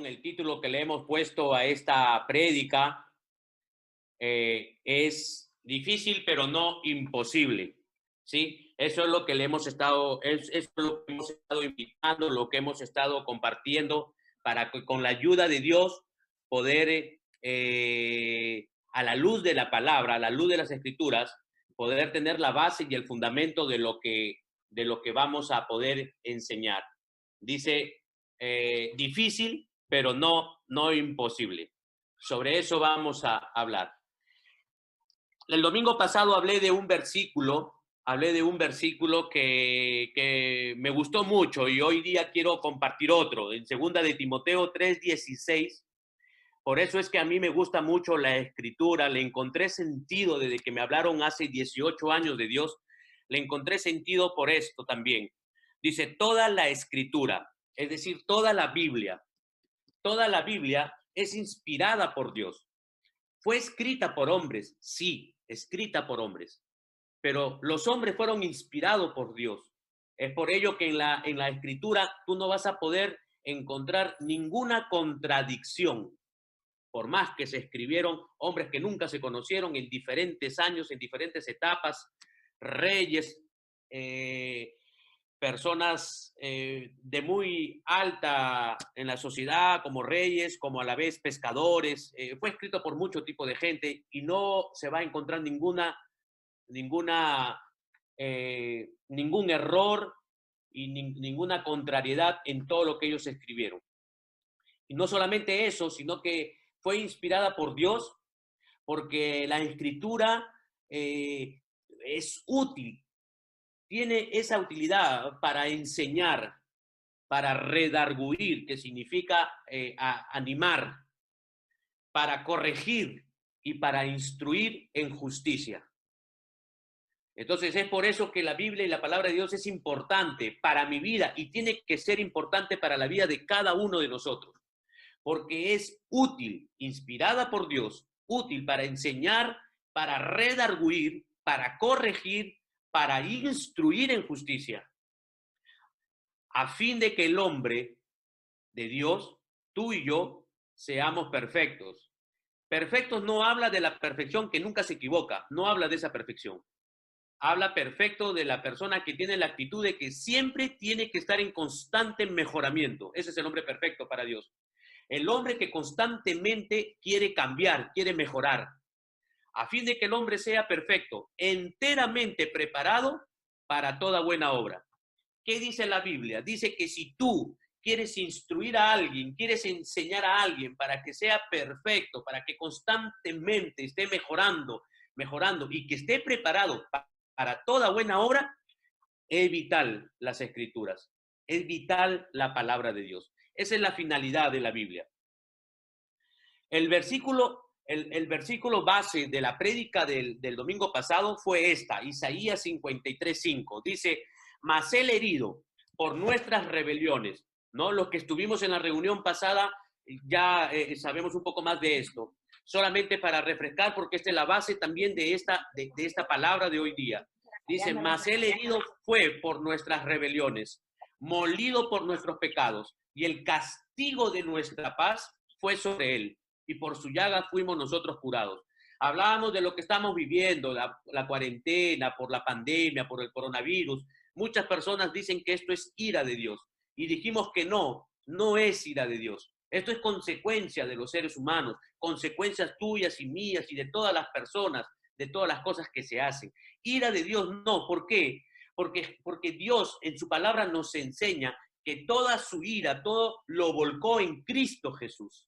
el título que le hemos puesto a esta prédica, es difícil, pero no imposible, ¿sí? Eso es lo que le hemos estado, es lo que hemos estado invitando, lo que hemos estado compartiendo para que con la ayuda de Dios poder, a la luz de la palabra, a la luz de las escrituras, poder tener la base y el fundamento de lo que vamos a poder enseñar. Dice, difícil, pero no imposible. Sobre eso vamos a hablar. El domingo pasado hablé de un versículo que me gustó mucho y hoy día quiero compartir otro, en 2 de Timoteo 3:16. Por eso es que a mí me gusta mucho la escritura, le encontré sentido desde que me hablaron hace 18 años de Dios, le encontré sentido por esto también. Dice, toda la escritura, es decir, toda la Biblia es inspirada por Dios. Fue escrita por hombres, sí, escrita por hombres, pero los hombres fueron inspirados por Dios. Es por ello que en la escritura tú no vas a poder encontrar ninguna contradicción, por más que se escribieron hombres que nunca se conocieron en diferentes años, en diferentes etapas, reyes, personas de muy alta en la sociedad, como reyes, como a la vez pescadores. Fue escrito por mucho tipo de gente y no se va a encontrar ninguna, ningún error y ninguna contrariedad en todo lo que ellos escribieron. Y no solamente eso, sino que fue inspirada por Dios, porque la escritura es útil, tiene esa utilidad para enseñar, para redarguir, que significa animar, para corregir y para instruir en justicia. Entonces es por eso que la Biblia y la palabra de Dios es importante para mi vida y tiene que ser importante para la vida de cada uno de nosotros, porque es útil, inspirada por Dios, útil para enseñar, para redarguir, para corregir, para instruir en justicia, a fin de que el hombre de Dios, tú y yo, seamos perfectos. Perfectos no habla de la perfección que nunca se equivoca, no habla de esa perfección. Habla perfecto de la persona que tiene la actitud de que siempre tiene que estar en constante mejoramiento. Ese es el hombre perfecto para Dios. El hombre que constantemente quiere cambiar, quiere mejorar, a fin de que el hombre sea perfecto, enteramente preparado para toda buena obra. ¿Qué dice la Biblia? Dice que si tú quieres instruir a alguien, quieres enseñar a alguien para que sea perfecto, para que constantemente esté mejorando y que esté preparado para toda buena obra, es vital las escrituras, es vital la palabra de Dios. Esa es la finalidad de la Biblia. El versículo base de la prédica del domingo pasado fue esta, Isaías 53:5. Dice, mas el herido por nuestras rebeliones, ¿no? Los que estuvimos en la reunión pasada ya sabemos un poco más de esto. Solamente para refrescar, porque esta es la base también de esta palabra de hoy día. Dice, mas el herido fue por nuestras rebeliones, molido por nuestros pecados, y el castigo de nuestra paz fue sobre él, y por su llaga fuimos nosotros curados. Hablábamos de lo que estamos viviendo, la cuarentena, por la pandemia, por el coronavirus. Muchas personas dicen que esto es ira de Dios, y dijimos que no es ira de Dios. Esto es consecuencia de los seres humanos, consecuencias tuyas y mías y de todas las personas, de todas las cosas que se hacen. Ira de Dios no, ¿por qué? Porque Dios en su palabra nos enseña que toda su ira, todo lo volcó en Cristo Jesús.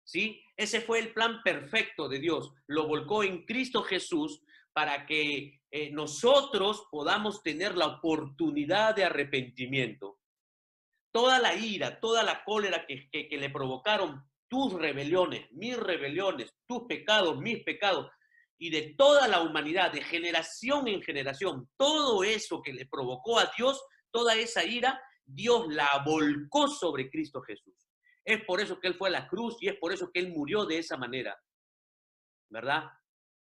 ¿Sí? Ese fue el plan perfecto de Dios. Lo volcó en Cristo Jesús para que nosotros podamos tener la oportunidad de arrepentimiento. Toda la ira, toda la cólera que le provocaron tus rebeliones, tus pecados, mis pecados, y de toda la humanidad, de generación en generación, todo eso que le provocó a Dios, toda esa ira, Dios la volcó sobre Cristo Jesús. Es por eso que Él fue a la cruz y es por eso que Él murió de esa manera, ¿verdad?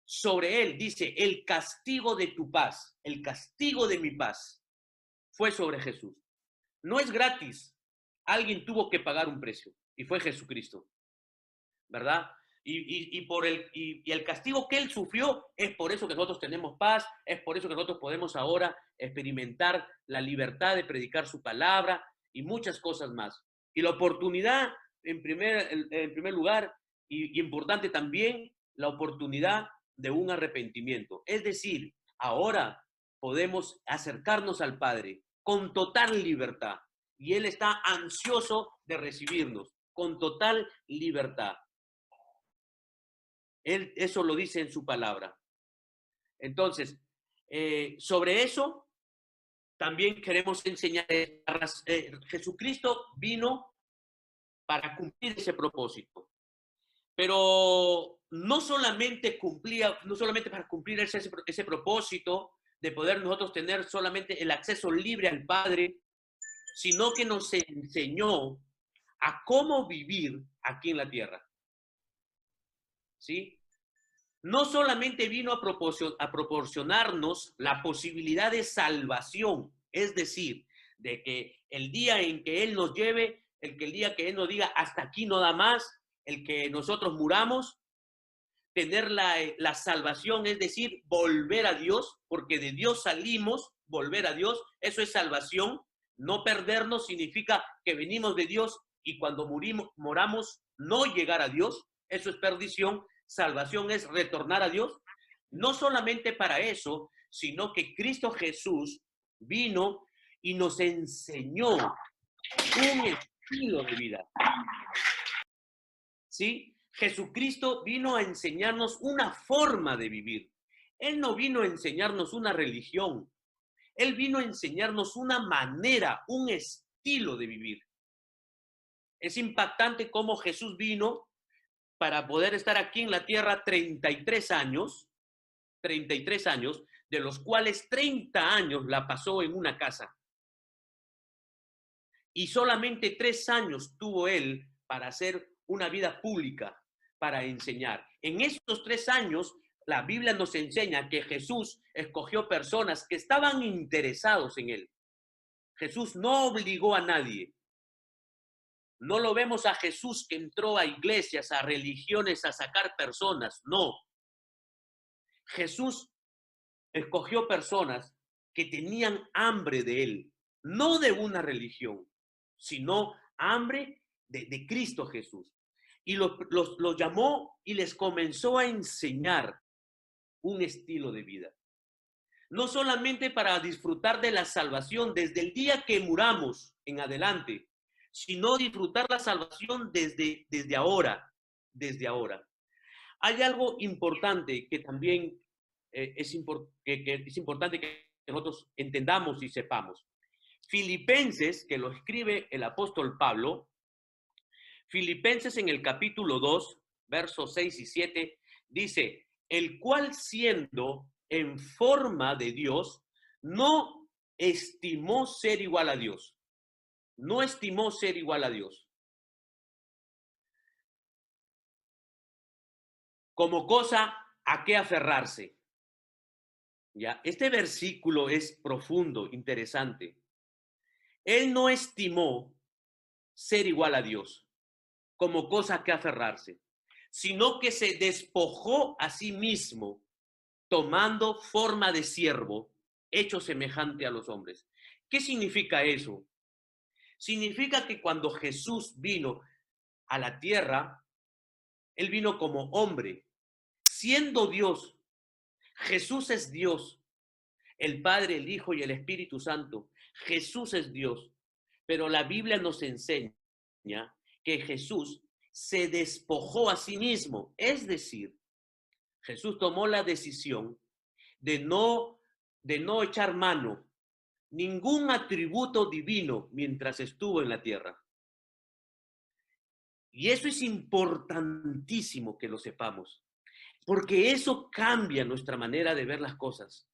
Sobre Él dice, el castigo de tu paz, el castigo de mi paz, fue sobre Jesús. No es gratis. Alguien tuvo que pagar un precio. y fue Jesucristo, ¿verdad? Y el castigo que Él sufrió es por eso que nosotros tenemos paz, es por eso que nosotros podemos ahora experimentar la libertad de predicar su palabra y muchas cosas más. Y la oportunidad, en primer lugar, y importante también, la oportunidad de un arrepentimiento. Es decir, ahora podemos acercarnos al Padre con total libertad. Y Él está ansioso de recibirnos con total libertad. Él eso lo dice en su palabra. Entonces, sobre eso también queremos enseñar. Jesucristo vino para cumplir ese propósito, pero no solamente para cumplir ese propósito de poder nosotros tener solamente el acceso libre al Padre, sino que nos enseñó a cómo vivir aquí en la tierra. ¿Sí? No solamente vino a proporcionarnos la posibilidad de salvación, es decir, de que el día en que Él nos lleve, el día que Él nos diga hasta aquí no da más, el que nosotros muramos, tener la salvación, es decir, volver a Dios, porque de Dios salimos, volver a Dios, eso es salvación. No perdernos significa que venimos de Dios y cuando moramos no llegar a Dios, eso es perdición. Salvación es retornar a Dios. No solamente para eso, sino que Cristo Jesús vino y nos enseñó un estilo de vida. ¿Sí? Jesucristo vino a enseñarnos una forma de vivir. Él no vino a enseñarnos una religión. Él vino a enseñarnos una manera, un estilo de vivir. Es impactante cómo Jesús vino para poder estar aquí en la tierra 33 años, de los cuales 30 años la pasó en una casa. Y solamente 3 años tuvo él para hacer una vida pública, para enseñar. En estos 3 años, la Biblia nos enseña que Jesús escogió personas que estaban interesados en él. Jesús no obligó a nadie. No lo vemos a Jesús que entró a iglesias, a religiones, a sacar personas. No. Jesús escogió personas que tenían hambre de él, no de una religión, sino hambre de Cristo Jesús. Y los llamó y les comenzó a enseñar un estilo de vida. No solamente para disfrutar de la salvación desde el día que muramos en adelante, sino disfrutar la salvación desde ahora, desde ahora. Hay algo importante que también es importante que nosotros entendamos y sepamos. Filipenses, que lo escribe el apóstol Pablo, Filipenses en el capítulo 2, versos 6 y 7, dice, el cual siendo en forma de Dios, no estimó ser igual a Dios. No estimó ser igual a Dios como cosa a qué aferrarse. ¿Ya? Este versículo es profundo, interesante. Él no estimó ser igual a Dios como cosa a que aferrarse, sino que se despojó a sí mismo, tomando forma de siervo, hecho semejante a los hombres. ¿Qué significa eso? Significa que cuando Jesús vino a la tierra, Él vino como hombre, siendo Dios. Jesús es Dios, el Padre, el Hijo y el Espíritu Santo. Jesús es Dios, pero la Biblia nos enseña que Jesús se despojó a sí mismo, es decir, Jesús tomó la decisión de no echar mano ningún atributo divino mientras estuvo en la tierra. Y eso es importantísimo que lo sepamos, porque eso cambia nuestra manera de ver las cosas.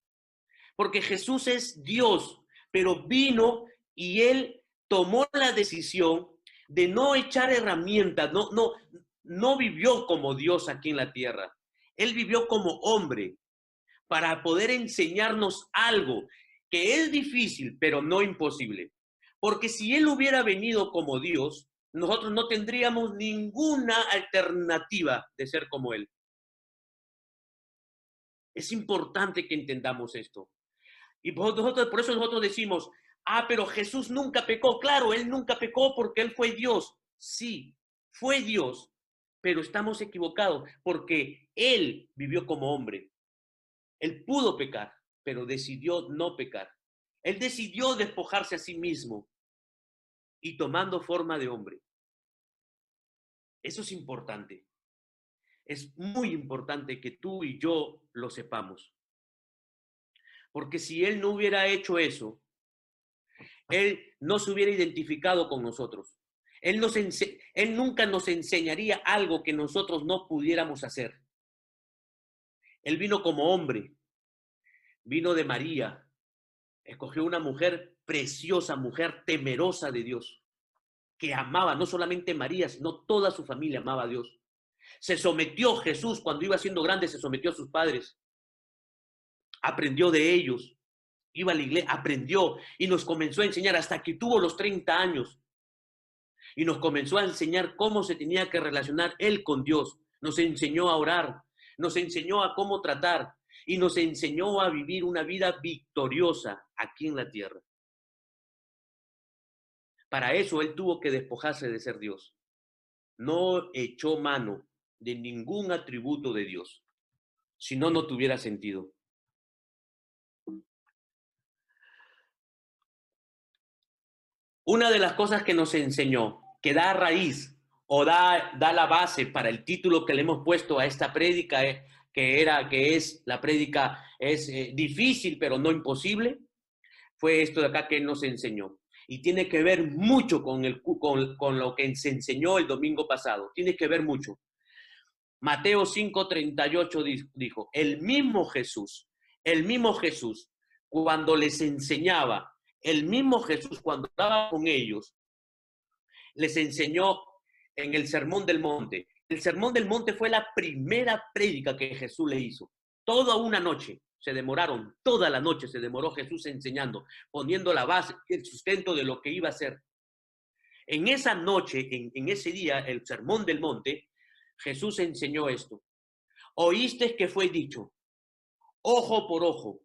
Porque Jesús es Dios, pero vino y Él tomó la decisión de no echar herramientas, no vivió como Dios aquí en la tierra. Él vivió como hombre para poder enseñarnos algo que es difícil, pero no imposible. Porque si Él hubiera venido como Dios, nosotros no tendríamos ninguna alternativa de ser como Él. Es importante que entendamos esto. Y por eso nosotros decimos, pero Jesús nunca pecó. Claro, Él nunca pecó porque Él fue Dios. Sí, fue Dios, pero estamos equivocados porque Él vivió como hombre. Él pudo pecar, pero decidió no pecar. Él decidió despojarse a sí mismo y tomando forma de hombre. Eso es importante. Es muy importante que tú y yo lo sepamos. Porque si Él no hubiera hecho eso, Él no se hubiera identificado con nosotros. Él nunca nos enseñaría algo que nosotros no pudiéramos hacer. Él vino como hombre, vino de María, escogió una mujer preciosa, mujer temerosa de Dios, que amaba no solamente María, sino toda su familia amaba a Dios. Se sometió Jesús cuando iba siendo grande, se sometió a sus padres, aprendió de ellos, iba a la iglesia, aprendió y nos comenzó a enseñar hasta que tuvo los 30 años. Y nos comenzó a enseñar cómo se tenía que relacionar él con Dios. Nos enseñó a orar, nos enseñó a cómo tratar y nos enseñó a vivir una vida victoriosa aquí en la tierra. Para eso él tuvo que despojarse de ser Dios. No echó mano de ningún atributo de Dios. Si no, no tuviera sentido. Una de las cosas que nos enseñó, que da raíz o da la base para el título que le hemos puesto a esta prédica, que es la prédica es difícil pero no imposible, fue esto de acá que él nos enseñó. Y tiene que ver mucho con lo que se enseñó el domingo pasado. Tiene que ver mucho. Mateo 5:38 dijo, el mismo Jesús, cuando les enseñaba, el mismo Jesús cuando estaba con ellos, les enseñó en el Sermón del Monte. El Sermón del Monte fue la primera prédica que Jesús le hizo. Toda una noche se demoraron, toda la noche se demoró Jesús enseñando, poniendo la base, el sustento de lo que iba a hacer. En esa noche, en ese día, el Sermón del Monte, Jesús enseñó esto. Oíste que fue dicho, ojo por ojo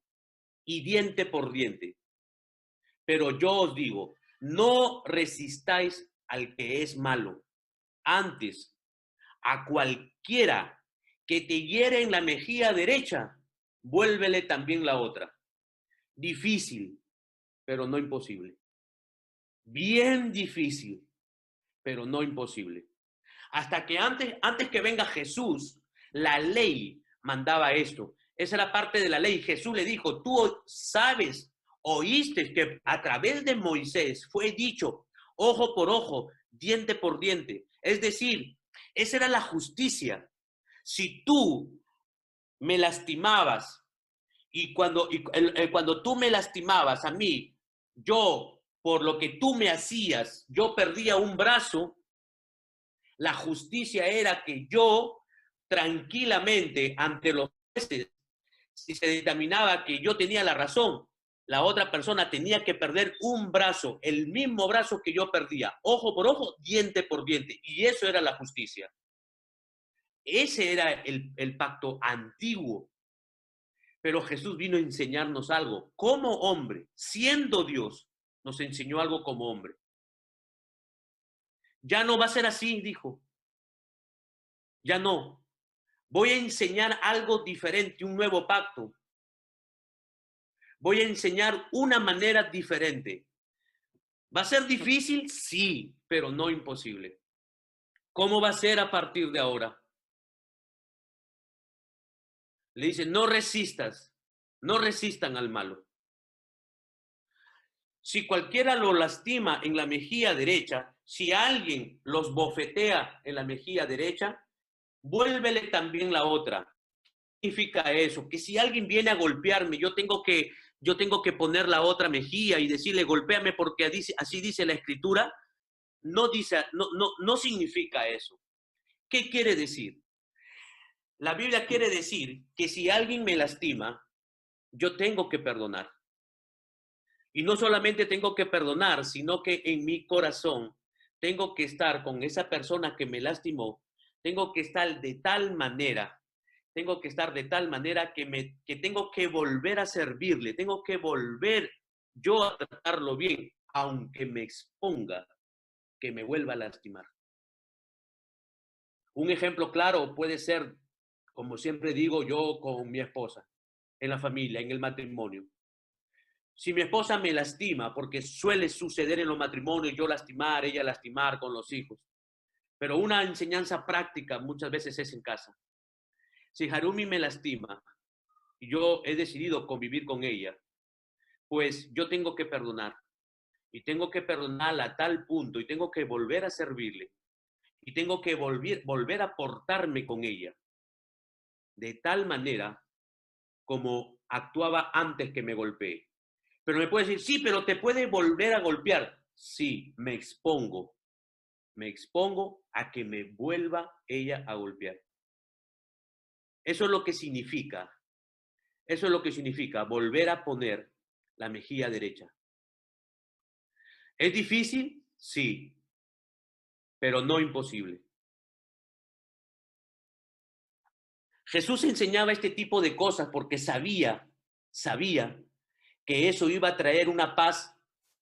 y diente por diente. Pero yo os digo, no resistáis al que es malo. Antes, a cualquiera que te hiere en la mejilla derecha, vuélvele también la otra. Difícil, pero no imposible. Bien difícil, pero no imposible. Hasta que antes que venga Jesús, la ley mandaba esto. Esa era parte de la ley. Jesús le dijo, tú sabes, oíste que a través de Moisés fue dicho, ojo por ojo, diente por diente. Es decir, esa era la justicia. Si tú me lastimabas y cuando tú me lastimabas a mí, yo, por lo que tú me hacías, yo perdía un brazo, la justicia era que yo tranquilamente ante los jueces, si se determinaba que yo tenía la razón, la otra persona tenía que perder un brazo, el mismo brazo que yo perdía, ojo por ojo, diente por diente. Y eso era la justicia. Ese era el pacto antiguo. Pero Jesús vino a enseñarnos algo. Como hombre, siendo Dios, nos enseñó algo como hombre. Ya no va a ser así, dijo. Ya no. Voy a enseñar algo diferente, un nuevo pacto. Voy a enseñar una manera diferente. ¿Va a ser difícil? Sí, pero no imposible. ¿Cómo va a ser a partir de ahora? Le dice, no resistas, no resistan al malo. Si cualquiera lo lastima en la mejilla derecha, si alguien los bofetea en la mejilla derecha, vuélvele también la otra. ¿Qué significa eso? Que si alguien viene a golpearme, yo tengo que poner la otra mejilla y decirle, golpéame porque así dice la escritura. No significa eso. ¿Qué quiere decir? La Biblia quiere decir que si alguien me lastima, yo tengo que perdonar. Y no solamente tengo que perdonar, sino que en mi corazón tengo que estar con esa persona que me lastimó, tengo que estar de tal manera, que tengo que volver a servirle, tengo que volver yo a tratarlo bien, aunque me exponga que me vuelva a lastimar. Un ejemplo claro puede ser, como siempre digo yo con mi esposa, en la familia, en el matrimonio. Si mi esposa me lastima, porque suele suceder en los matrimonios, yo lastimar, ella lastimar con los hijos, pero una enseñanza práctica muchas veces es en casa. Si Harumi me lastima y yo he decidido convivir con ella, pues yo tengo que perdonar y tengo que perdonarla a tal punto y tengo que volver a servirle y tengo que volver a portarme con ella de tal manera como actuaba antes que me golpee. Pero me puede decir, sí, pero te puede volver a golpear. Sí, me expongo a que me vuelva ella a golpear. Eso es lo que significa, eso es lo que significa volver a poner la mejilla derecha. ¿Es difícil? Sí, pero no imposible. Jesús enseñaba este tipo de cosas porque sabía que eso iba a traer una paz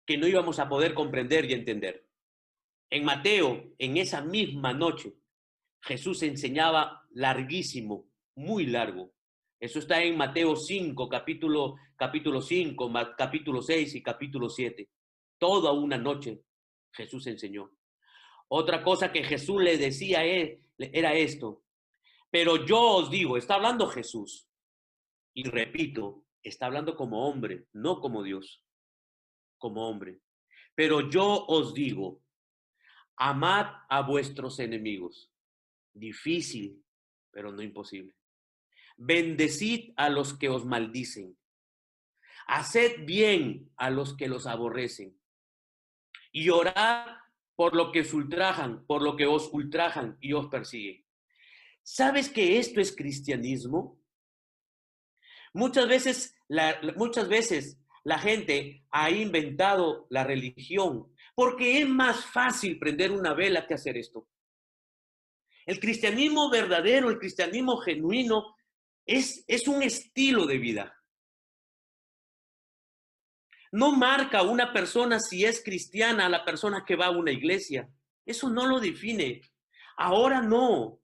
que no íbamos a poder comprender y entender. En Mateo, en esa misma noche, Jesús enseñaba larguísimo, muy largo. Eso está en Mateo 5, capítulo 5, capítulo 6 y capítulo 7. Toda una noche Jesús enseñó. Otra cosa que Jesús le decía era esto. Pero yo os digo, está hablando Jesús. Y repito, está hablando como hombre, no como Dios, como hombre. Pero yo os digo, amad a vuestros enemigos. Difícil, pero no imposible. Bendecid a los que os maldicen. Haced bien a los que los aborrecen. Y orad por lo que os ultrajan, por lo que os ultrajan y os persiguen. ¿Sabes que esto es cristianismo? Muchas veces la gente ha inventado la religión porque es más fácil prender una vela que hacer esto. El cristianismo verdadero, el cristianismo genuino, es un estilo de vida. No marca una persona si es cristiana a la persona que va a una iglesia. Eso no lo define. Ahora no.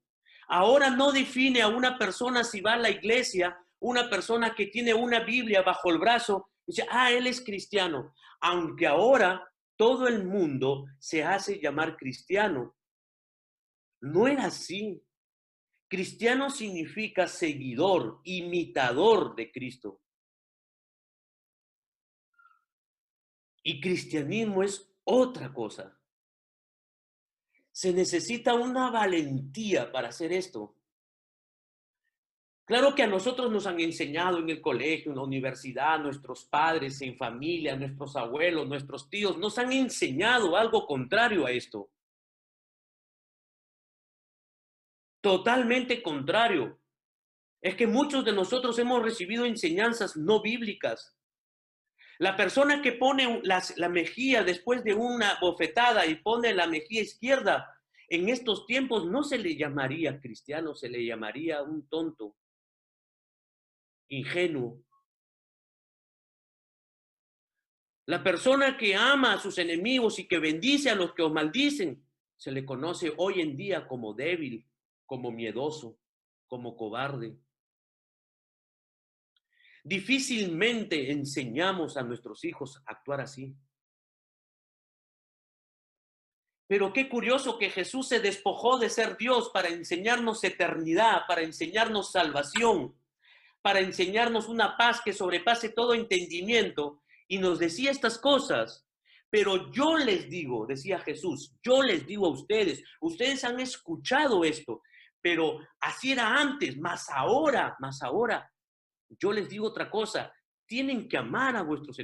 Ahora no define a una persona si va a la iglesia, una persona que tiene una Biblia bajo el brazo, y dice, él es cristiano. Aunque ahora todo el mundo se hace llamar cristiano. No era así. Cristiano significa seguidor, imitador de Cristo. Y cristianismo es otra cosa. Se necesita una valentía para hacer esto. Claro que a nosotros nos han enseñado en el colegio, en la universidad, nuestros padres, en familia, nuestros abuelos, nuestros tíos, nos han enseñado algo contrario a esto. Totalmente contrario. Es que muchos de nosotros hemos recibido enseñanzas no bíblicas. La persona que pone la mejilla después de una bofetada y pone la mejilla izquierda, en estos tiempos no se le llamaría cristiano, se le llamaría un tonto, ingenuo. La persona que ama a sus enemigos y que bendice a los que os maldicen, se le conoce hoy en día como débil, como miedoso, como cobarde. Difícilmente enseñamos a nuestros hijos a actuar así. Pero qué curioso que Jesús se despojó de ser Dios para enseñarnos eternidad, para enseñarnos salvación, para enseñarnos una paz que sobrepase todo entendimiento, y nos decía estas cosas. Pero yo les digo, decía Jesús, yo les digo a ustedes, ustedes han escuchado esto, pero así era antes, más ahora, yo les digo otra cosa, tienen que amar a vuestros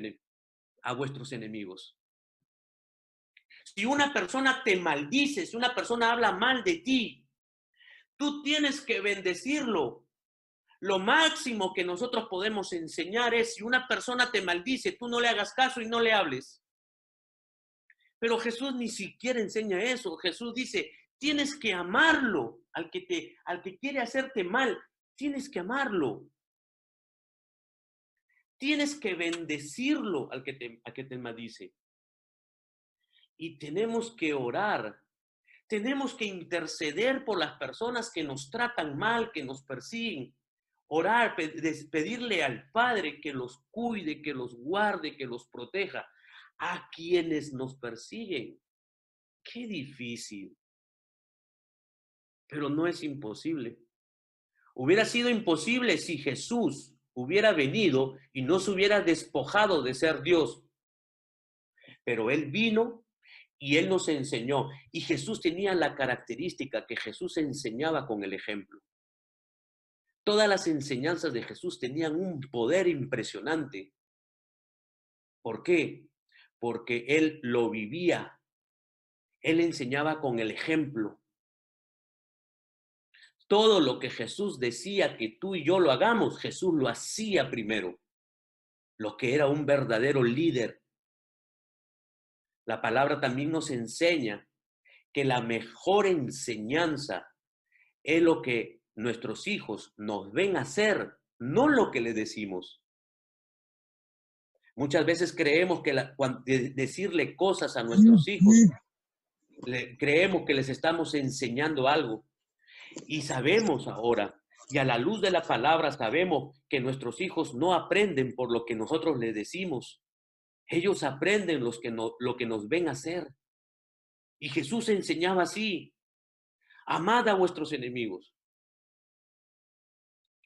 enemigos. Si una persona te maldice, si una persona habla mal de ti, tú tienes que bendecirlo. Lo máximo que nosotros podemos enseñar es, si una persona te maldice, tú no le hagas caso y no le hables. Pero Jesús ni siquiera enseña eso. Jesús dice, tienes que amarlo al que quiere hacerte mal. Tienes que amarlo. Tienes que bendecirlo al que te maldice. Y tenemos que orar. Tenemos que interceder por las personas que nos tratan mal, que nos persiguen. Orar, pedirle al Padre que los cuide, que los guarde, que los proteja. A quienes nos persiguen. Qué difícil, pero no es imposible. Hubiera sido imposible si Jesús hubiera venido y no se hubiera despojado de ser Dios. Pero Él vino y Él nos enseñó. Y Jesús tenía la característica que Jesús enseñaba con el ejemplo. Todas las enseñanzas de Jesús tenían un poder impresionante. ¿Por qué? Porque Él lo vivía. Él enseñaba con el ejemplo. Todo lo que Jesús decía que tú y yo lo hagamos, Jesús lo hacía primero. Lo que era un verdadero líder. La palabra también nos enseña que la mejor enseñanza es lo que nuestros hijos nos ven hacer, no lo que les decimos. Muchas veces creemos que decirle cosas a nuestros hijos, creemos que les estamos enseñando algo. Y sabemos ahora, y a la luz de la palabra sabemos que nuestros hijos no aprenden por lo que nosotros les decimos. Ellos aprenden lo que nos ven hacer. Y Jesús enseñaba así: amad a vuestros enemigos,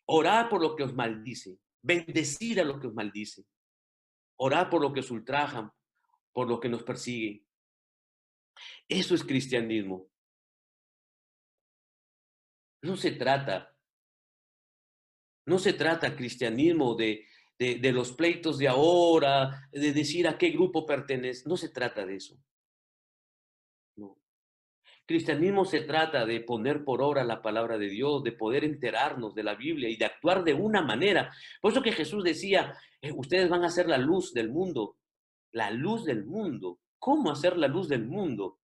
orad por lo que os maldice, bendecid a lo que os maldice, orad por lo que os ultrajan, por lo que nos persiguen. Eso es cristianismo. No se trata, no se trata cristianismo de los pleitos de ahora, de decir a qué grupo pertenece. No se trata de eso. No. Cristianismo se trata de poner por obra la palabra de Dios, de poder enterarnos de la Biblia y de actuar de una manera. Por eso que Jesús decía, ustedes van a ser la luz del mundo. La luz del mundo. ¿Cómo hacer la luz del mundo?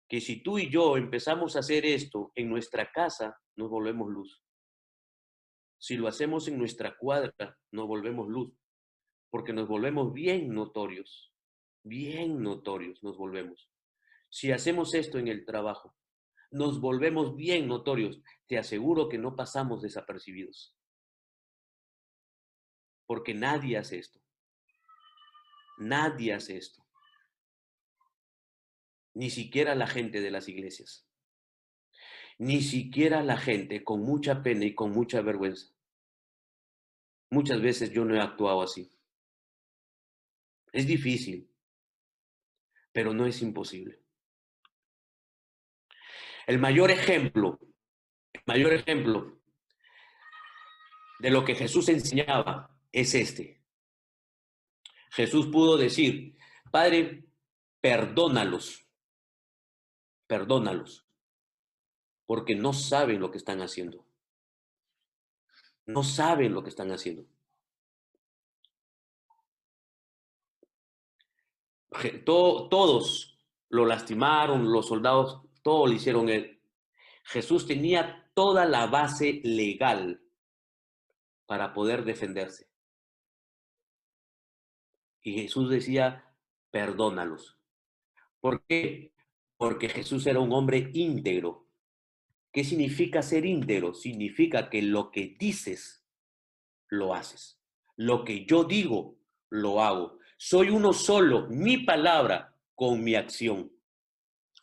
Que si tú y yo empezamos a hacer esto en nuestra casa, nos volvemos luz. Si lo hacemos en nuestra cuadra, nos volvemos luz, porque nos volvemos bien notorios nos volvemos. Si hacemos esto en el trabajo, nos volvemos bien notorios. Te aseguro que no pasamos desapercibidos, porque nadie hace esto. Nadie hace esto. Ni siquiera la gente de las iglesias. Ni siquiera la gente con mucha pena y con mucha vergüenza. Muchas veces yo no he actuado así. Es difícil, pero no es imposible. El mayor ejemplo de lo que Jesús enseñaba es este. Jesús pudo decir, Padre, perdónalos, perdónalos, porque no saben lo que están haciendo. No saben lo que están haciendo. Todos lo lastimaron, los soldados, todo le hicieron él. Jesús tenía toda la base legal para poder defenderse. Y Jesús decía, perdónalos. ¿Por qué? Porque Jesús era un hombre íntegro. ¿Qué significa ser íntegro? Significa que lo que dices, lo haces. Lo que yo digo, lo hago. Soy uno solo, mi palabra con mi acción.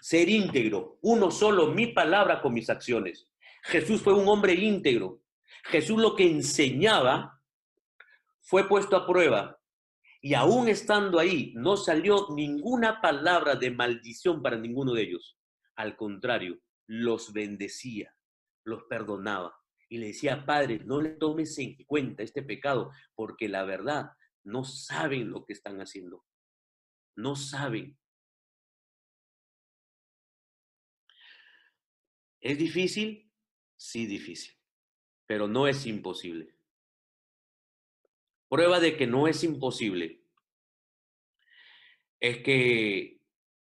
Ser íntegro, uno solo, mi palabra con mis acciones. Jesús fue un hombre íntegro. Jesús lo que enseñaba fue puesto a prueba. Y aún estando ahí, no salió ninguna palabra de maldición para ninguno de ellos. Al contrario, los bendecía, los perdonaba. Y le decía, Padre, no le tomes en cuenta este pecado, porque la verdad, no saben lo que están haciendo. No saben. ¿Es difícil? Sí, difícil. Pero no es imposible. Prueba de que no es imposible es que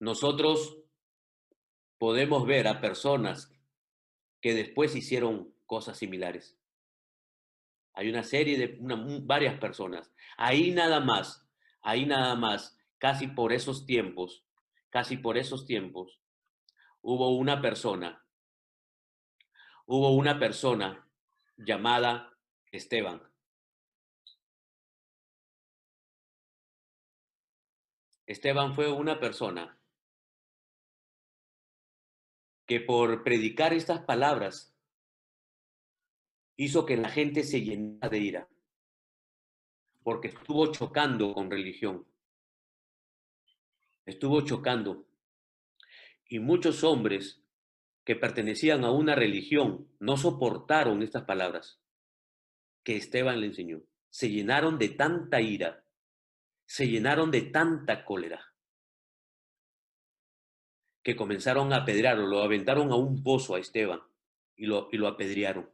Nosotros podemos ver a personas que después hicieron cosas similares. Hay una serie de varias personas. Ahí nada más, casi por esos tiempos, hubo una persona, hubo una persona llamada Esteban. Esteban fue una persona que por predicar estas palabras hizo que la gente se llenara de ira, porque estuvo chocando con religión, estuvo chocando. Y muchos hombres que pertenecían a una religión no soportaron estas palabras que Esteban le enseñó. Se llenaron de tanta ira, se llenaron de tanta cólera, que comenzaron a apedrearlo, lo aventaron a un pozo a Esteban y lo apedrearon.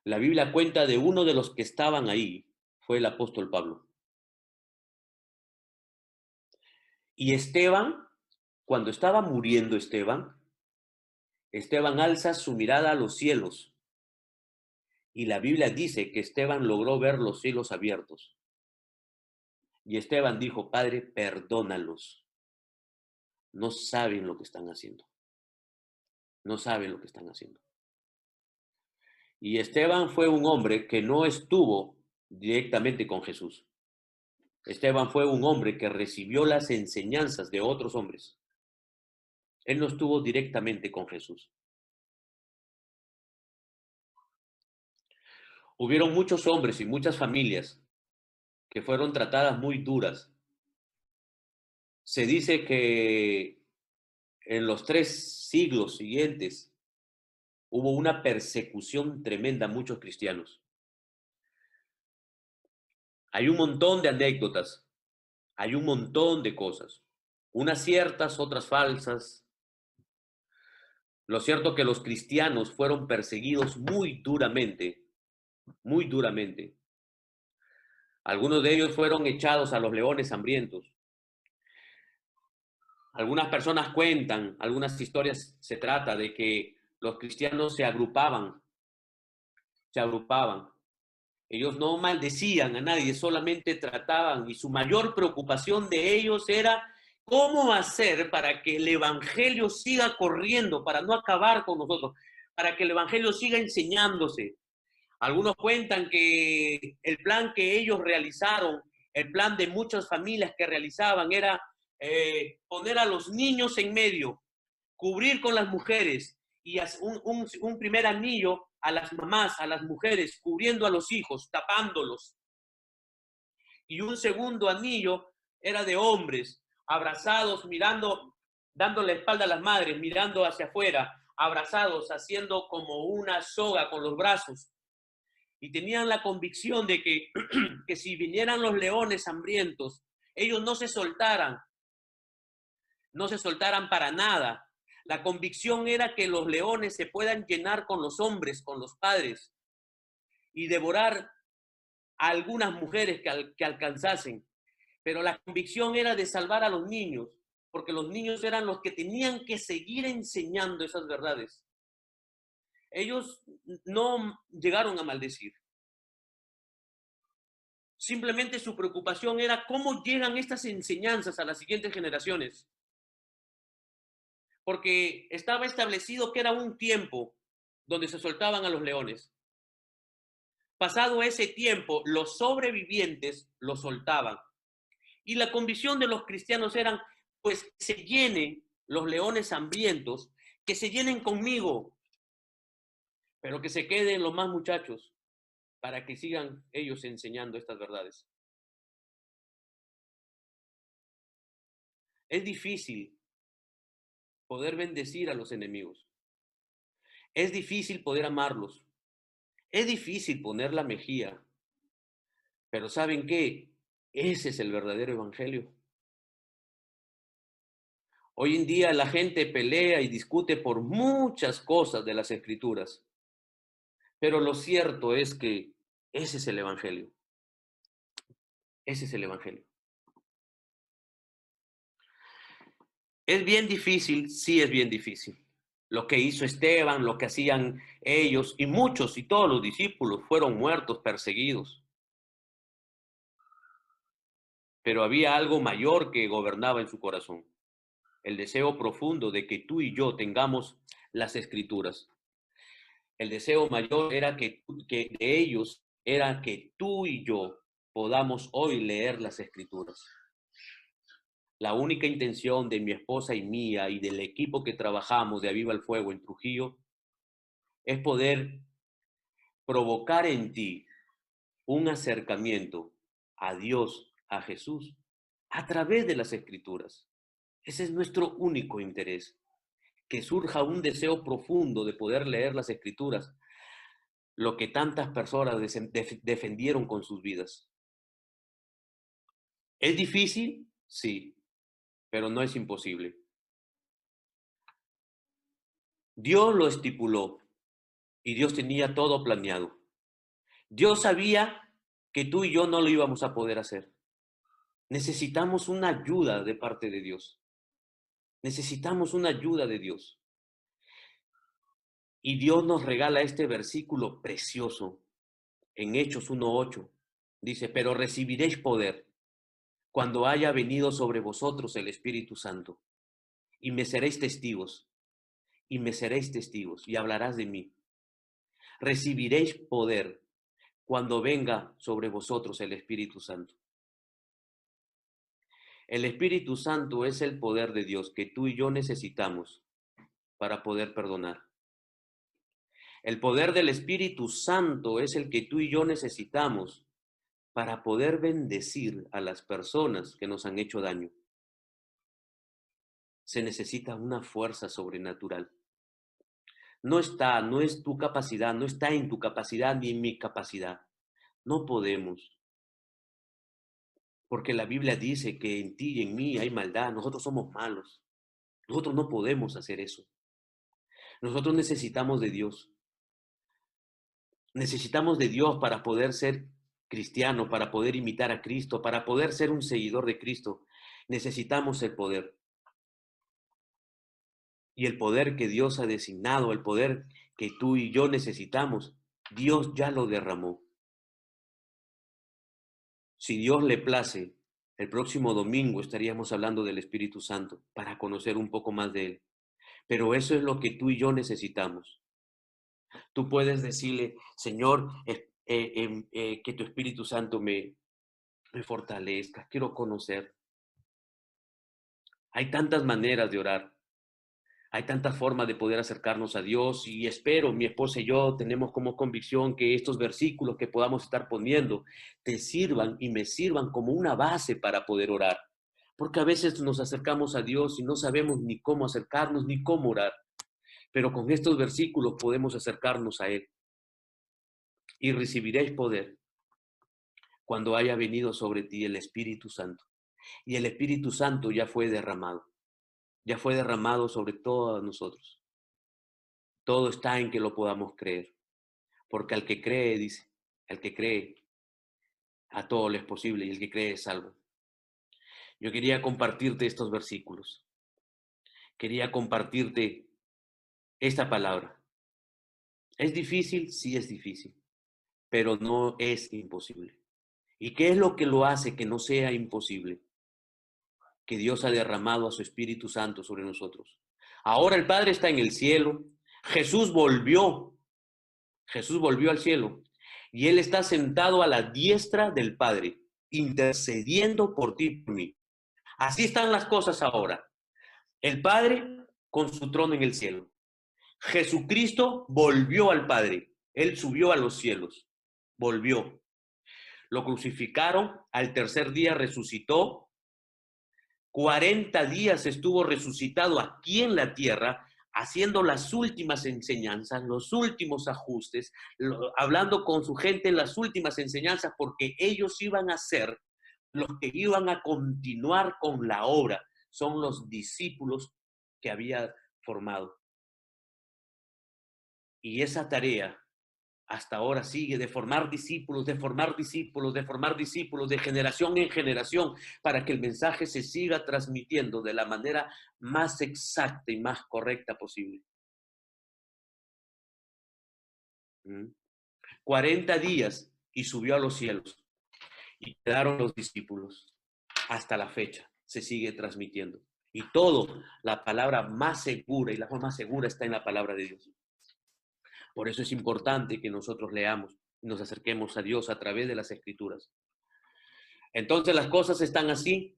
La Biblia cuenta de uno de los que estaban ahí, fue el apóstol Pablo. Y Esteban, cuando estaba muriendo Esteban alza su mirada a los cielos y la Biblia dice que Esteban logró ver los cielos abiertos. Y Esteban dijo, Padre, perdónalos. No saben lo que están haciendo. No saben lo que están haciendo. Y Esteban fue un hombre que no estuvo directamente con Jesús. Esteban fue un hombre que recibió las enseñanzas de otros hombres. Él no estuvo directamente con Jesús. Hubieron muchos hombres y muchas familias que fueron tratadas muy duras. Se dice que en los 3 siglos siguientes hubo una persecución tremenda a muchos cristianos. Hay un montón de anécdotas, hay un montón de cosas, unas ciertas, otras falsas. Lo cierto es que los cristianos fueron perseguidos muy duramente, muy duramente. Algunos de ellos fueron echados a los leones hambrientos. Algunas personas cuentan, algunas historias se trata de que los cristianos se agrupaban. Ellos no maldecían a nadie, solamente trataban y su mayor preocupación de ellos era cómo hacer para que el evangelio siga corriendo, para no acabar con nosotros, para que el evangelio siga enseñándose. Algunos cuentan que el plan que ellos realizaron, el plan de muchas familias que realizaban era poner a los niños en medio, cubrir con las mujeres y un primer anillo a las mamás, a las mujeres, cubriendo a los hijos, tapándolos. Y un segundo anillo era de hombres, abrazados, mirando, dando la espalda a las madres, mirando hacia afuera, abrazados, haciendo como una soga con los brazos. Y tenían la convicción de que si vinieran los leones hambrientos, ellos no se soltaran para nada. La convicción era que los leones se puedan llenar con los hombres, con los padres, y devorar a algunas mujeres que alcanzasen. Pero la convicción era de salvar a los niños, porque los niños eran los que tenían que seguir enseñando esas verdades. Ellos no llegaron a maldecir. Simplemente su preocupación era cómo llegan estas enseñanzas a las siguientes generaciones. Porque estaba establecido que era un tiempo donde se soltaban a los leones. Pasado ese tiempo, los sobrevivientes los soltaban. Y la convicción de los cristianos eran, pues, que se llenen los leones hambrientos, que se llenen conmigo, pero que se queden los más muchachos para que sigan ellos enseñando estas verdades. Es difícil poder bendecir a los enemigos. Es difícil poder amarlos. Es difícil poner la mejilla. Pero ¿saben qué? Ese es el verdadero evangelio. Hoy en día la gente pelea y discute por muchas cosas de las escrituras. Pero lo cierto es que ese es el evangelio. Ese es el evangelio. Es bien difícil, sí es bien difícil. Lo que hizo Esteban, lo que hacían ellos y muchos y todos los discípulos fueron muertos, perseguidos. Pero había algo mayor que gobernaba en su corazón, el deseo profundo de que tú y yo tengamos las escrituras. El deseo mayor era que de ellos era que tú y yo podamos hoy leer las escrituras. La única intención de mi esposa y mía y del equipo que trabajamos de Aviva el Fuego en Trujillo es poder provocar en ti un acercamiento a Dios, a Jesús, a través de las escrituras. Ese es nuestro único interés, que surja un deseo profundo de poder leer las escrituras, lo que tantas personas defendieron con sus vidas. ¿Es difícil? Sí, pero no es imposible. Dios lo estipuló y Dios tenía todo planeado. Dios sabía que tú y yo no lo íbamos a poder hacer. Necesitamos una ayuda de parte de Dios. Necesitamos una ayuda de Dios. Y Dios nos regala este versículo precioso en Hechos 1:8. Dice, pero recibiréis poder cuando haya venido sobre vosotros el Espíritu Santo. Y me seréis testigos, y me seréis testigos, y hablarás de mí. Recibiréis poder cuando venga sobre vosotros el Espíritu Santo. El Espíritu Santo es el poder de Dios que tú y yo necesitamos para poder perdonar. El poder del Espíritu Santo es el que tú y yo necesitamos para poder bendecir a las personas que nos han hecho daño. Se necesita una fuerza sobrenatural. No es tu capacidad, no está en tu capacidad ni en mi capacidad. No podemos, porque la Biblia dice que en ti y en mí hay maldad. Nosotros somos malos. Nosotros no podemos hacer eso. Nosotros necesitamos de Dios. Necesitamos de Dios para poder ser cristiano, para poder imitar a Cristo, para poder ser un seguidor de Cristo. Necesitamos el poder. Y el poder que Dios ha designado, el poder que tú y yo necesitamos, Dios ya lo derramó. Si Dios le place, el próximo domingo estaríamos hablando del Espíritu Santo para conocer un poco más de Él. Pero eso es lo que tú y yo necesitamos. Tú puedes decirle, Señor, que tu Espíritu Santo me fortalezca, quiero conocer. Hay tantas maneras de orar, hay tantas formas de poder acercarnos a Dios y espero, mi esposa y yo tenemos como convicción que estos versículos que podamos estar poniendo te sirvan y me sirvan como una base para poder orar. Porque a veces nos acercamos a Dios y no sabemos ni cómo acercarnos ni cómo orar, pero con estos versículos podemos acercarnos a Él. Y recibiréis poder cuando haya venido sobre ti el Espíritu Santo. Y el Espíritu Santo ya fue derramado sobre todos nosotros. Todo está en que lo podamos creer, porque al que cree, dice, al que cree, a todo le es posible y el que cree es salvo. Yo quería compartirte estos versículos, quería compartirte esta palabra. ¿Es difícil? Sí es difícil, pero no es imposible. ¿Y qué es lo que lo hace que no sea imposible? Que Dios ha derramado a su Espíritu Santo sobre nosotros. Ahora el Padre está en el cielo, Jesús volvió al cielo y Él está sentado a la diestra del Padre, intercediendo por ti y por mí. Así están las cosas ahora. El Padre con su trono en el cielo. Jesucristo volvió al Padre. Él subió a los cielos. Volvió. Lo crucificaron, al tercer día resucitó. 40 días estuvo resucitado aquí en la tierra, haciendo las últimas enseñanzas, los últimos ajustes, hablando con su gente en las últimas enseñanzas, porque ellos iban a ser los que iban a continuar con la obra. Son los discípulos que había formado. Y esa tarea hasta ahora sigue de formar discípulos, de formar discípulos, de formar discípulos, de generación en generación, para que el mensaje se siga transmitiendo de la manera más exacta y más correcta posible. 40 días y subió a los cielos y quedaron los discípulos. Hasta la fecha se sigue transmitiendo. Y todo, la palabra más segura y la forma más segura está en la palabra de Dios. Por eso es importante que nosotros leamos y nos acerquemos a Dios a través de las Escrituras. Entonces las cosas están así.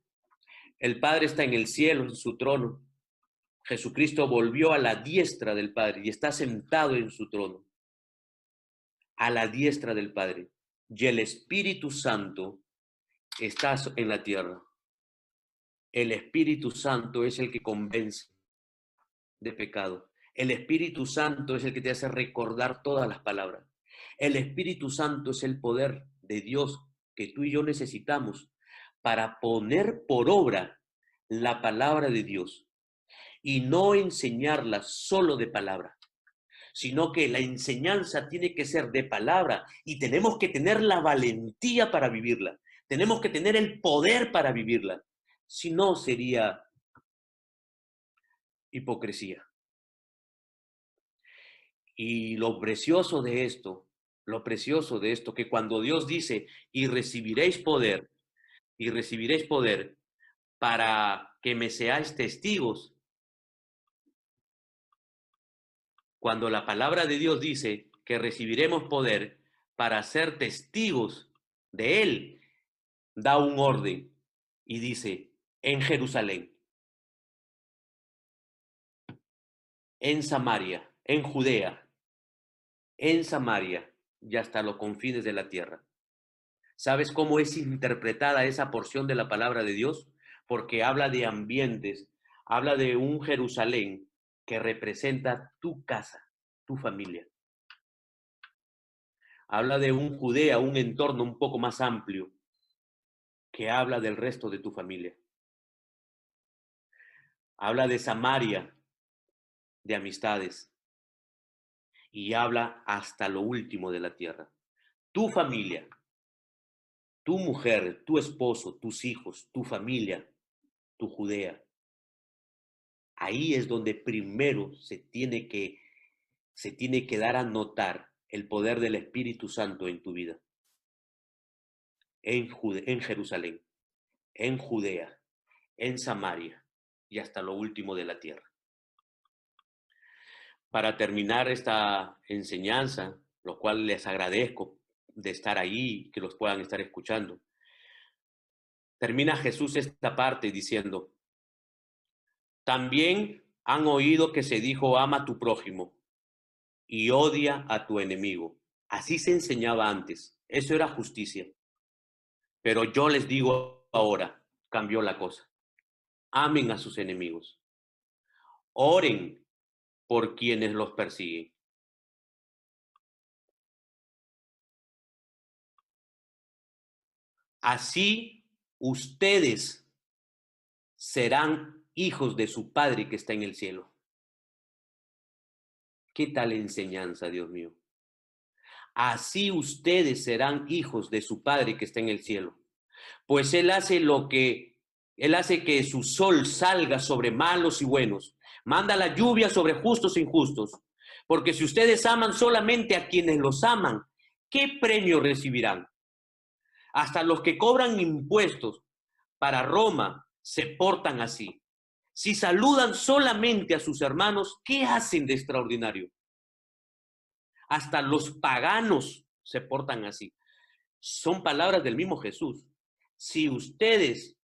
El Padre está en el cielo, en su trono. Jesucristo volvió a la diestra del Padre y está sentado en su trono, a la diestra del Padre. Y el Espíritu Santo está en la tierra. El Espíritu Santo es el que convence de pecado. El Espíritu Santo es el que te hace recordar todas las palabras. El Espíritu Santo es el poder de Dios que tú y yo necesitamos para poner por obra la palabra de Dios y no enseñarla solo de palabra, sino que la enseñanza tiene que ser de palabra y tenemos que tener la valentía para vivirla. Tenemos que tener el poder para vivirla. Si no, sería hipocresía. Y lo precioso de esto, que cuando Dios dice, y recibiréis poder para que me seáis testigos, cuando la palabra de Dios dice que recibiremos poder para ser testigos de Él, da un orden y dice, en Jerusalén, en Samaria, en Judea, en Samaria y hasta los confines de la tierra. ¿Sabes cómo es interpretada esa porción de la palabra de Dios? Porque habla de ambientes, habla de un Jerusalén que representa tu casa, tu familia. Habla de un Judea, un entorno un poco más amplio, que habla del resto de tu familia. Habla de Samaria, de amistades, y habla hasta lo último de la tierra. Tu familia, tu mujer, tu esposo, tus hijos, tu familia, tu Judea. Ahí es donde primero se tiene que dar a notar el poder del Espíritu Santo en tu vida. En Jerusalén, en Judea, en Samaria y hasta lo último de la tierra. Para terminar esta enseñanza, lo cual les agradezco de estar ahí, que los puedan estar escuchando, termina Jesús esta parte diciendo, también han oído que se dijo, ama a tu prójimo y odia a tu enemigo. Así se enseñaba antes. Eso era justicia. Pero yo les digo ahora, cambió la cosa. Amen a sus enemigos. Oren por quienes los persiguen. Así ustedes serán hijos de su Padre que está en el cielo. ¿Qué tal enseñanza, Dios mío? Así ustedes serán hijos de su Padre que está en el cielo. Pues Él hace que su sol salga sobre malos y buenos, manda la lluvia sobre justos e injustos, porque si ustedes aman solamente a quienes los aman, ¿qué premio recibirán? Hasta los que cobran impuestos para Roma se portan así. Si saludan solamente a sus hermanos, ¿qué hacen de extraordinario? Hasta los paganos se portan así. Son palabras del mismo Jesús. Si ustedes,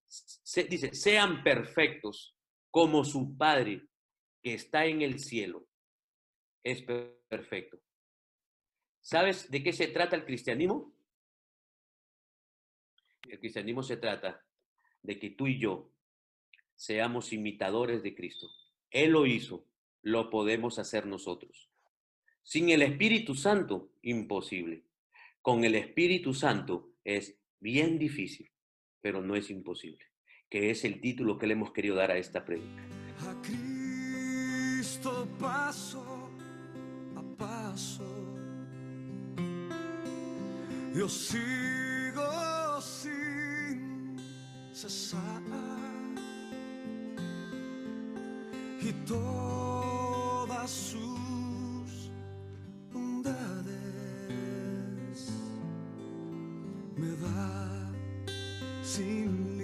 dice, sean perfectos como su Padre que está en el cielo, es perfecto. ¿Sabes de qué se trata el cristianismo? El cristianismo se trata de que tú y yo seamos imitadores de Cristo. Él lo hizo, lo podemos hacer nosotros. Sin el Espíritu Santo, imposible. Con el Espíritu Santo es bien difícil, pero no es imposible, que es el título que le hemos querido dar a esta prédica. A Cristo paso a paso, Yo sigo sin cesar y todas sus bondades me da sin